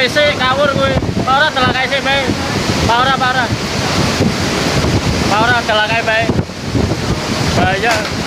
kowe sik kawur kowe. Ora delakae sik bae. Ora delakae bae. Bahaya.